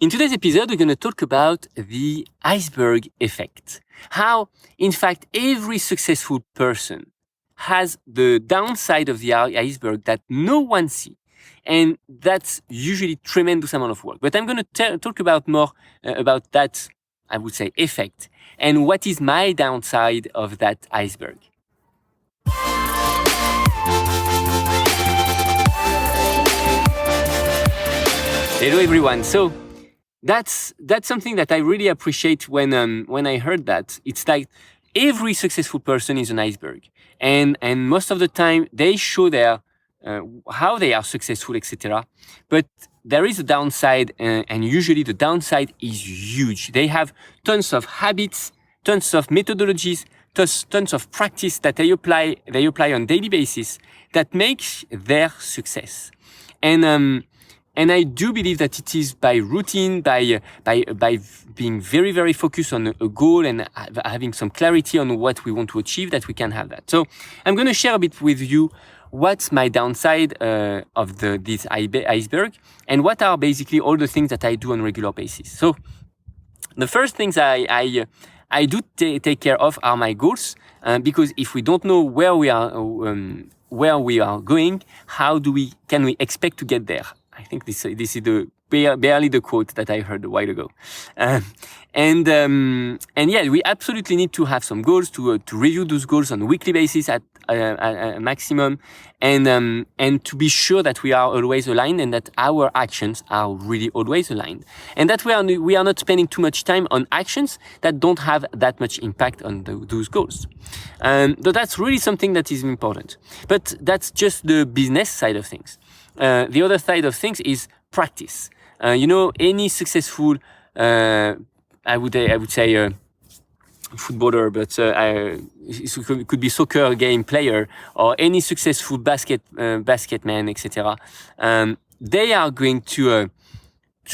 In today's episode, we're going to talk about the iceberg effect. How, in fact, every successful person has the downside of the iceberg that no one sees. And that's usually tremendous amount of work. But I'm going to talk about more about that, I would say, effect. And what is my downside of that iceberg? Hello everyone. So that's something that I really appreciate when I heard that. It's like every successful person is an iceberg, and most of the time they show their how they are successful, etc. But there is a downside, and usually the downside is huge. They have tons of habits, tons of methodologies, tons of practice that they apply on daily basis that makes their success. And I do believe that it is by routine, by being very, very focused on a goal and having some clarity on what we want to achieve that we can have that. So I'm going to share a bit with you what's my downside of this iceberg and what are basically all the things that I do on a regular basis. So the first things I do take care of are my goals, because if we don't know where we are going, how can we expect to get there? I think this is barely the quote that I heard a while ago. And yeah, we absolutely need to have some goals to review those goals on a weekly basis at a maximum, and to be sure that we are always aligned and that our actions are really always aligned, and that we are not spending too much time on actions that don't have that much impact on those goals. So that's really something that is important. But that's just the business side of things. The other side of things is practice. Any successful, I would say, footballer, but it could be soccer game player or any successful basketman, etc. They are going to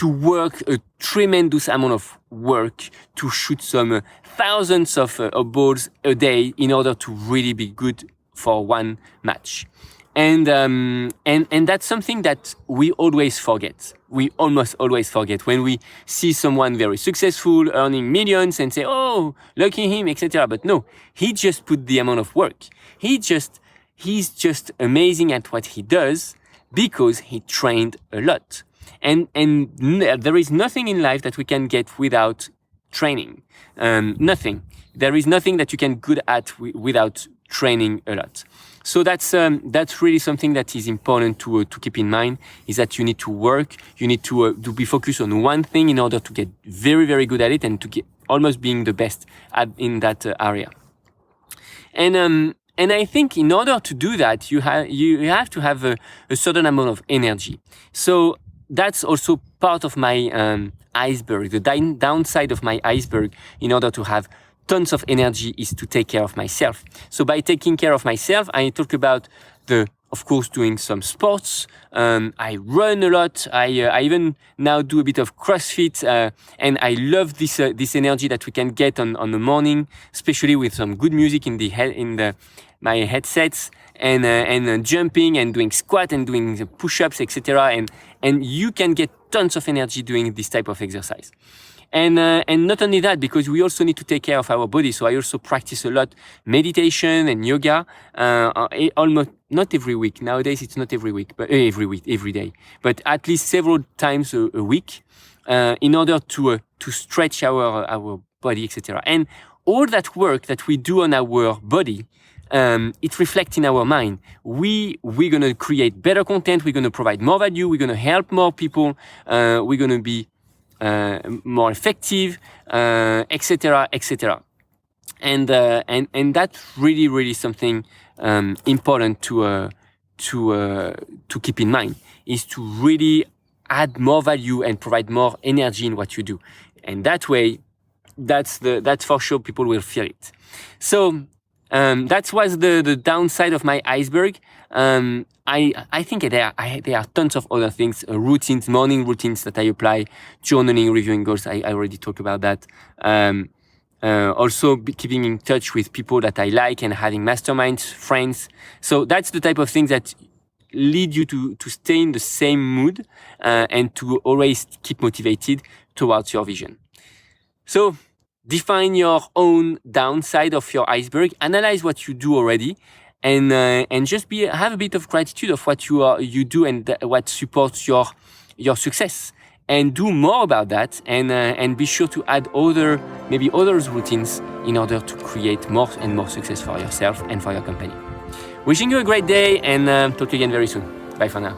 work a tremendous amount of work to shoot some thousands of balls a day in order to really be good for one match. And that's something that we always forget. We almost always forget when we see someone very successful, earning millions, and say, "Oh, lucky him," etc. But no, he just put the amount of work. He's just amazing at what he does because he trained a lot. And there is nothing in life that we can get without training. Nothing. There is nothing that you can good at without training a lot. So that's really something that is important to keep in mind, is that you need to work, you need to be focused on one thing in order to get very, very good at it and to get almost being the best in that area. And I think in order to do that, you have to have a certain amount of energy. So that's also part of my iceberg, the downside of my iceberg. In order to have tons of energy is to take care of myself. So by taking care of myself, I talk about of course, doing some sports. I run a lot. I even now do a bit of CrossFit, and I love this energy that we can get on the morning, especially with some good music in my headsets, and jumping and doing squat and doing push-ups, etc. And you can get tons of energy doing this type of exercise. And not only that, because we also need to take care of our body. So I also practice a lot meditation and yoga, almost not every week. Nowadays, it's not every week, but every day, but at least several times a week, in order to stretch our body, etc. And all that work that we do on our body, it reflects in our mind. We're going to create better content. We're going to provide more value. We're going to help more people. We're going to be more effective, etc., etc. And that's really, really something important to keep in mind, is to really add more value and provide more energy in what you do. And that way, that's for sure people will feel it. So that was the downside of my iceberg. I think there are tons of other things, routines, morning routines that I apply, journaling, reviewing goals. I already talked about that. Also keeping in touch with people that I like and having masterminds, friends. So that's the type of things that lead you to stay in the same mood and to always keep motivated towards your vision. So define your own downside of your iceberg, analyze what you do already, and just have a bit of gratitude of what you do and what supports your success, and do more about that, and be sure to add other routines in order to create more and more success for yourself and for your company. Wishing you a great day, and talk to you again very soon. Bye for now.